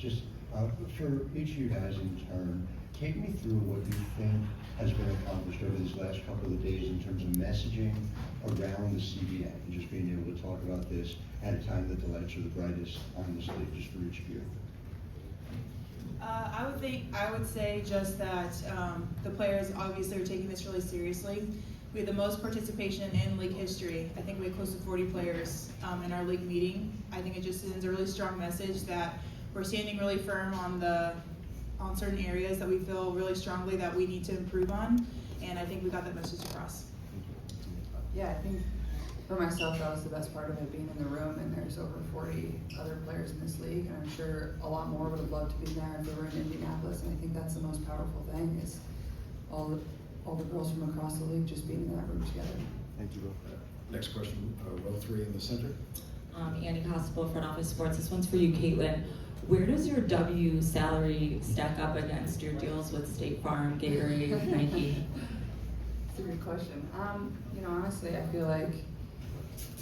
Just for each of you guys in turn, take me through what you think has been accomplished over these last couple of days in terms of messaging around the CBA and just being able to talk about this at a time that the lights are the brightest on this league, just for each of you. I would say just that the players obviously are taking this really seriously. We had the most participation in league history. I think we had close to 40 players in our league meeting. I think it just sends a really strong message that we're standing really firm on certain areas that we feel really strongly that we need to improve on, and I think we got that message across. Yeah, I think for myself, that was the best part of it, being in the room, and there's over 40 other players in this league, and I'm sure a lot more would have loved to be there if they were in Indianapolis, and I think that's the most powerful thing, is all the girls from across the league just being in that room together. Thank you, Will. Next question, row 3 in the center. Annie Constable, Front Office Sports. This one's for you, Caitlin. Where does your W salary stack up against your deals with State Farm, Gatorade, Nike? It's a good question. Honestly, I feel like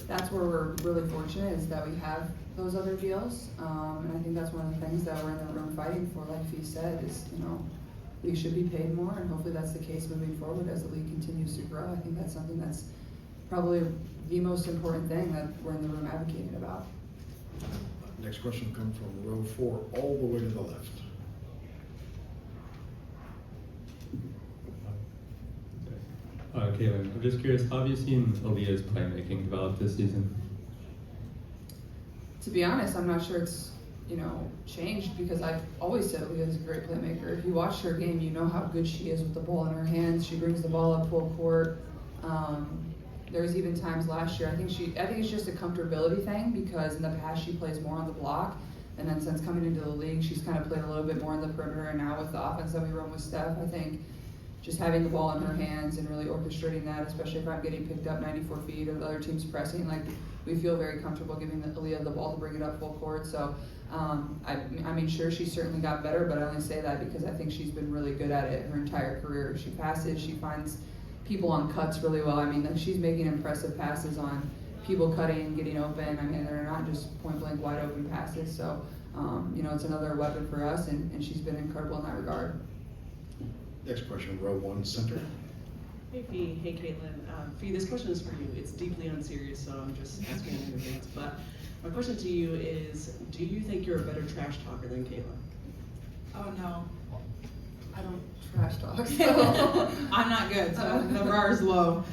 that's where we're really fortunate, is that we have those other deals. And I think that's one of the things that we're in the room fighting for, like Fee said, is, we should be paid more, and hopefully that's the case moving forward as the league continues to grow. I think that's something that's probably the most important thing that we're in the room advocating about. Next question will come from row 4, all the way to the left. Caitlin, I'm just curious, how have you seen Aaliyah's playmaking develop this season? To be honest, I'm not sure it's changed, because I've always said Aaliyah's a great playmaker. If you watch her game, you know how good she is with the ball in her hands. She brings the ball up full court. There's even times last year, I think it's just a comfortability thing, because in the past she plays more on the block, and then since coming into the league, she's kind of played a little bit more in the perimeter, and now with the offense that we run with Steph, I think just having the ball in her hands and really orchestrating that, especially if I'm getting picked up 94 feet or the other team's pressing, we feel very comfortable giving Aaliyah the ball to bring it up full court. So, sure, she's certainly got better, but I only say that because I think she's been really good at it her entire career. She passes, she finds people on cuts really well. She's making impressive passes on people cutting, getting open. They're not just point blank wide open passes. So, it's another weapon for us, and she's been incredible in that regard. Next question, row 1, center. Hey Fee, hey Caitlin. Fee, this question is for you. It's deeply unserious, so I'm just asking in advance. But my question to you is, do you think you're a better trash talker than Caitlin? Oh no, I don't trash talk, so. I'm not good, so the bar is low.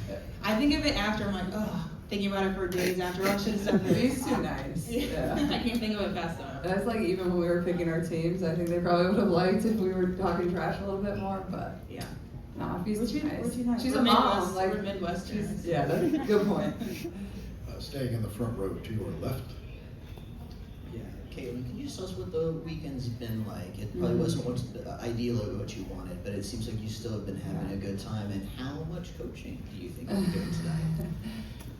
I think of it after, I'm like, ugh, thinking about it for days after. I should have done this. He's too nice. Yeah. I can't think of it fast enough. That's like even when we were picking our teams, I think they probably would have liked if we were talking trash a little bit more, but Yeah. no, he's too nice. She's We're a mom. We're Midwestern. Yeah, that's a good point. Staying in the front row to your left. Yeah, Caitlin, can you just tell us what the weekend's been like? It probably wasn't what's ideally what you wanted, but it seems like you still have been having a good time. And how much coaching do you think you're doing tonight?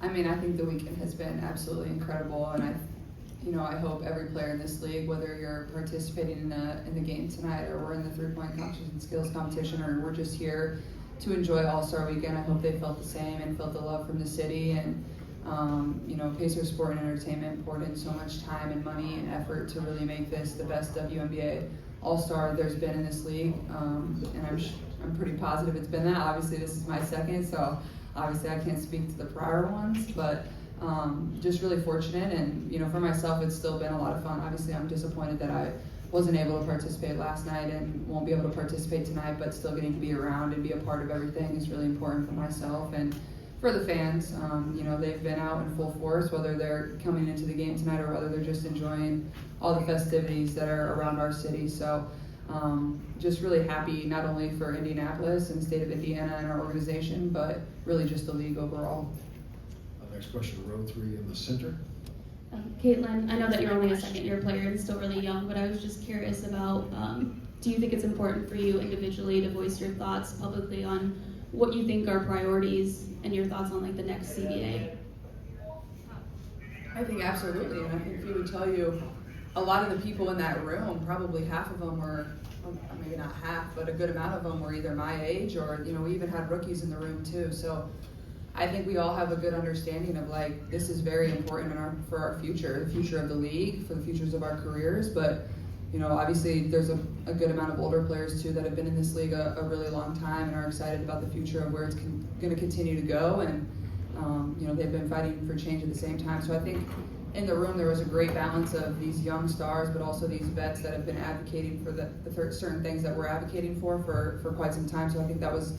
I think the weekend has been absolutely incredible, and I hope every player in this league, whether you're participating in the game tonight, or we're in the 3-point competition skills competition, or we're just here to enjoy All-Star Weekend, I hope they felt the same and felt the love from the city. And Pacer Sport and Entertainment poured in so much time and money and effort to really make this the best WNBA All-Star there's been in this league, and I'm pretty positive it's been that. Obviously, this is my second, so obviously I can't speak to the prior ones, but just really fortunate. And for myself, it's still been a lot of fun. Obviously, I'm disappointed that I wasn't able to participate last night and won't be able to participate tonight, but still getting to be around and be a part of everything is really important for myself and for the fans. They've been out in full force, whether they're coming into the game tonight or whether they're just enjoying all the festivities that are around our city. So just really happy, not only for Indianapolis and the state of Indiana and our organization, but really just the league overall. Next question, row 3 in the center. Caitlin, I know that you're only a second-year player and still really young, but I was just curious about, do you think it's important for you individually to voice your thoughts publicly on what you think are priorities and your thoughts on the next CBA? I think absolutely, and I think if he would tell you, a lot of the people in that room, probably half of them were, maybe not half, but a good amount of them were either my age or, we even had rookies in the room too. So I think we all have a good understanding of this is very important for our future, the future of the league, for the futures of our careers. But you know, obviously there's a good amount of older players too that have been in this league a really long time and are excited about the future of where it's going to continue to go. And, you know, they've been fighting for change at the same time. So I think in the room there was a great balance of these young stars, but also these vets that have been advocating for the certain things that we're advocating for quite some time. So I think that was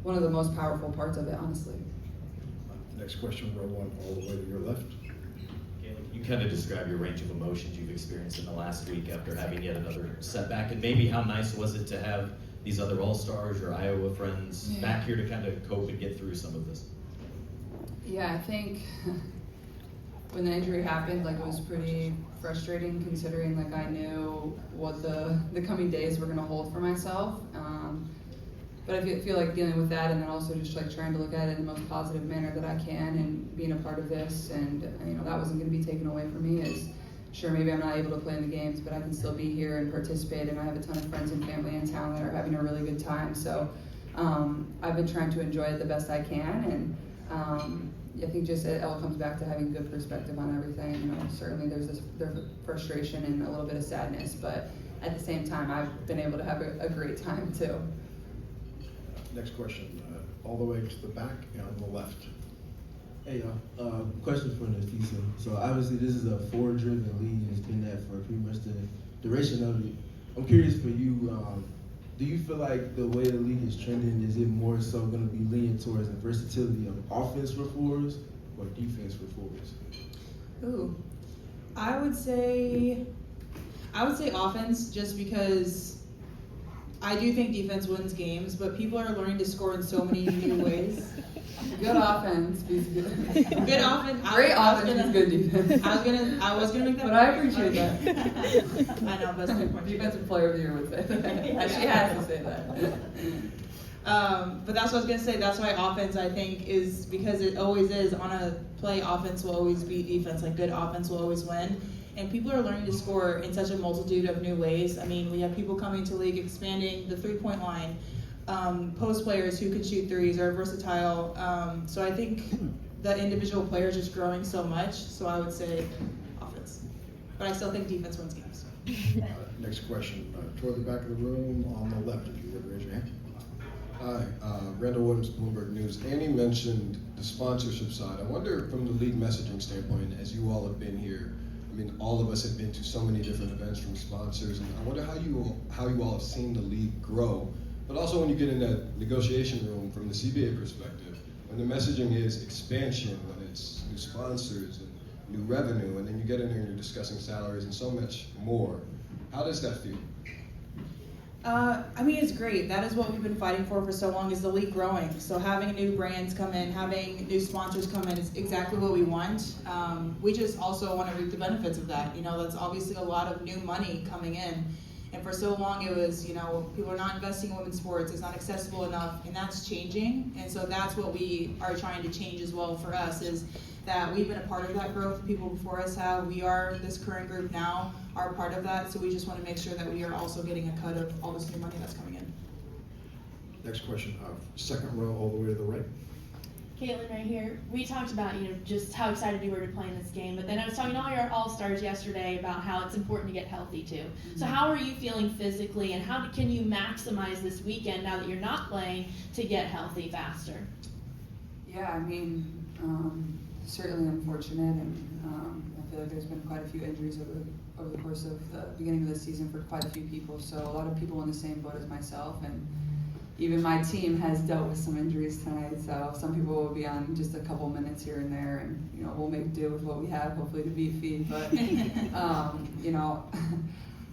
one of the most powerful parts of it, honestly. Next question, row 1, all the way to your left. You kind of describe your range of emotions you've experienced in the last week after having yet another setback, and maybe how nice was it to have these other All-Stars, your Iowa friends, back here to kind of cope and get through some of this? Yeah, I think when the injury happened, like, it was pretty frustrating considering, like, I knew what the coming days were going to hold for myself. But I feel like dealing with that, and then also just like trying to look at it in the most positive manner that I can, and being a part of this, and you know, that wasn't going to be taken away from me. Is sure, maybe I'm not able to play in the games, but I can still be here and participate, and I have a ton of friends and family in town that are having a really good time. So I've been trying to enjoy it the best I can, and I think just it all comes back to having good perspective on everything. You know, certainly there's frustration and a little bit of sadness, but at the same time, I've been able to have a great time too. Next question, all the way to the back and on the left. Hey y'all, question for Napheesa. So obviously this is a forward-driven league, and it's been that for pretty much the duration of it. I'm curious for you, do you feel like the way the league is trending, is it more so going to be leaning towards the versatility of offense for forwards or defense for forwards? Ooh, I would say offense, just because I do think defense wins games, but people are learning to score in so many new ways. Good offense beats good. Good offense. Great offense beats good defense. I was gonna make that. But I appreciate that. I know, but that's a good point. Defensive player of the year would say that. She has to say that. But that's what I was gonna say. That's why offense, I think, is because it always is on a play. Offense will always beat defense. Like, good offense will always win. And people are learning to score in such a multitude of new ways. I mean, we have people coming to league expanding the three-point line, post players who can shoot threes, are versatile. So I think the individual players just growing so much. So I would say offense, but I still think defense wins games. Next question, toward the back of the room on the left, if you would raise your hand. Hi, Randall Williams, Bloomberg News. Annie mentioned the sponsorship side. I wonder, from the league messaging standpoint, as you all have been here, I mean, all of us have been to so many different events from sponsors, and I wonder how you all have seen the league grow. But also, when you get in that negotiation room from the CBA perspective, when the messaging is expansion, when it's new sponsors and new revenue, and then you get in there and you're discussing salaries and so much more, how does that feel? I mean, it's great. That is what we've been fighting for so long, is the league growing. So having new brands come in, having new sponsors come in is exactly what we want. We just also want to reap the benefits of that. You know, that's obviously a lot of new money coming in. And for so long it was, you know, people are not investing in women's sports, it's not accessible enough, and that's changing. And so that's what we are trying to change as well for us, is that we've been a part of that growth. People before us have. We are, this current group now, are part of that. So we just want to make sure that we are also getting a cut of all this new money that's coming in. Next question, second row all the way to the right. Caitlin, right here. We talked about, you know, just how excited you were to play in this game, but then I was talking to all your All-Stars yesterday about how it's important to get healthy too. Mm-hmm. So how are you feeling physically, and how can you maximize this weekend now that you're not playing to get healthy faster? Yeah, I mean, certainly unfortunate, and I feel like there's been quite a few injuries over the course of the beginning of the season for quite a few people. So a lot of people in the same boat as myself, and even my team has dealt with some injuries tonight. So some people will be on just a couple minutes here and there, and you know, we'll make do with what we have, hopefully to beat Fee. But you know,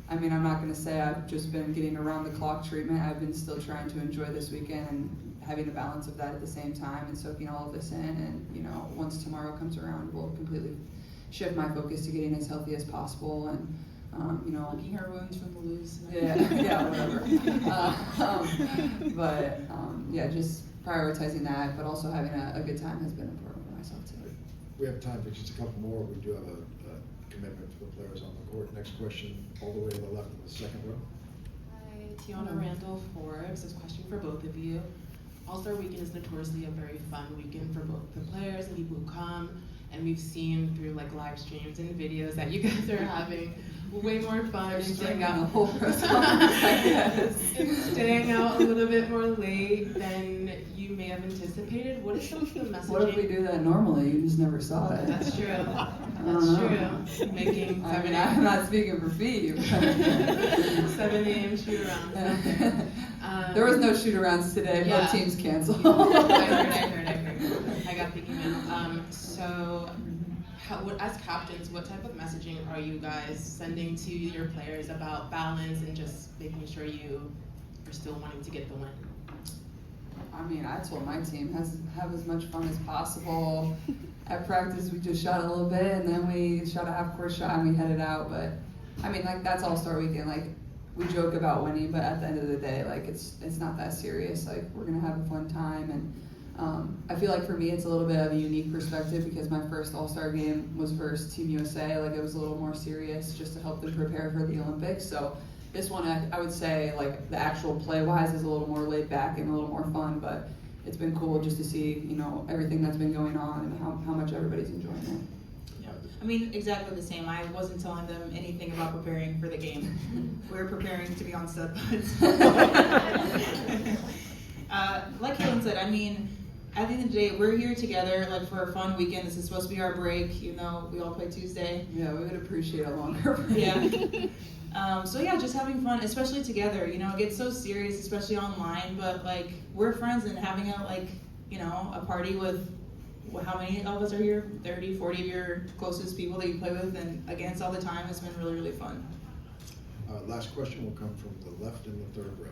I mean, I'm not going to say I've just been getting around the clock treatment. I've been still trying to enjoy this weekend and having a balance of that at the same time, and soaking all of this in. And you know, once tomorrow comes around, we'll completely shift my focus to getting as healthy as possible. And you know, licking her wounds from the lose. Yeah, whatever. Yeah, just prioritizing that, but also having a good time has been important for myself too. We have time for just a couple more. We do have a commitment for the players on the court. Next question, all the way to the left of the second row. Hi, Tiana Randall, Forbes. This question for both of you. All-Star Weekend is notoriously a very fun weekend for both the players and people who come, and and we've seen through like live streams and videos that you guys are having way more fun, staying out staying out a little bit more late than you may have anticipated. What is some of the messaging? What if we do that normally? You just never saw it. That's true. That's true. Making I mean, I'm not speaking for Phoebe. 7 a.m. shoot around. There was no shoot arounds today. Yeah. Both teams canceled. I heard. I got the email. So, as captains, what type of messaging are you guys sending to your players about balance and just making sure you are still wanting to get the win? I mean, I told my team have as much fun as possible. At practice, we just shot a little bit, and then we shot a half-court shot, and we headed out. But I mean, like that's All-Star Weekend. Like we joke about winning, but at the end of the day, like it's not that serious. Like we're gonna have a fun time, and I feel like for me, it's a little bit of a unique perspective because my first All-Star game was versus Team USA. Like it was a little more serious, just to help them prepare for the Olympics. So this one, I would say, like the actual play-wise is a little more laid back and a little more fun, but it's been cool just to see, you know, everything that's been going on and how much everybody's enjoying it. Yeah. I mean, exactly the same. I wasn't telling them anything about preparing for the game. We're preparing to be on stud buds. Like Caitlin said, I mean, at the end of the day, we're here together like for a fun weekend. This is supposed to be our break, you know, we all play Tuesday. Yeah, we would appreciate a longer break. Yeah. So yeah, just having fun, especially together. You know, it gets so serious, especially online, but like we're friends and having a party with how many of us are here? 30, 40 of your closest people that you play with and against all the time. It's been really, really fun. Last question will come from the left in the third row.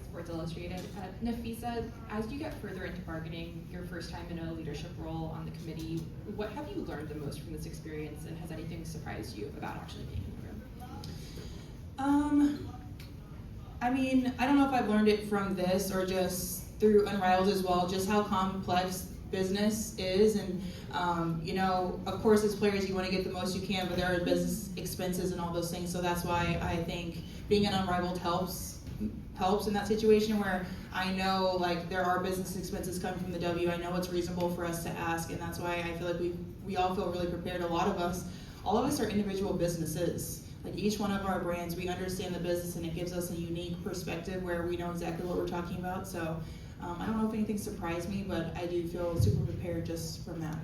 Sports Illustrated. Napheesa, as you get further into bargaining, your first time in a leadership role on the committee, what have you learned the most from this experience, and has anything surprised you about actually being in the room? I mean, I don't know if I've learned it from this or just through Unrivaled as well, just how complex business is. And, you know, of course, as players, you want to get the most you can, but there are business expenses and all those things. So that's why I think being an Unrivaled helps in that situation where I know like there are business expenses coming from the W. I know it's reasonable for us to ask, and that's why I feel like we all feel really prepared. All of us are individual businesses. Like each one of our brands, we understand the business, and it gives us a unique perspective where we know exactly what we're talking about. So I don't know if anything surprised me, but I do feel super prepared just from that.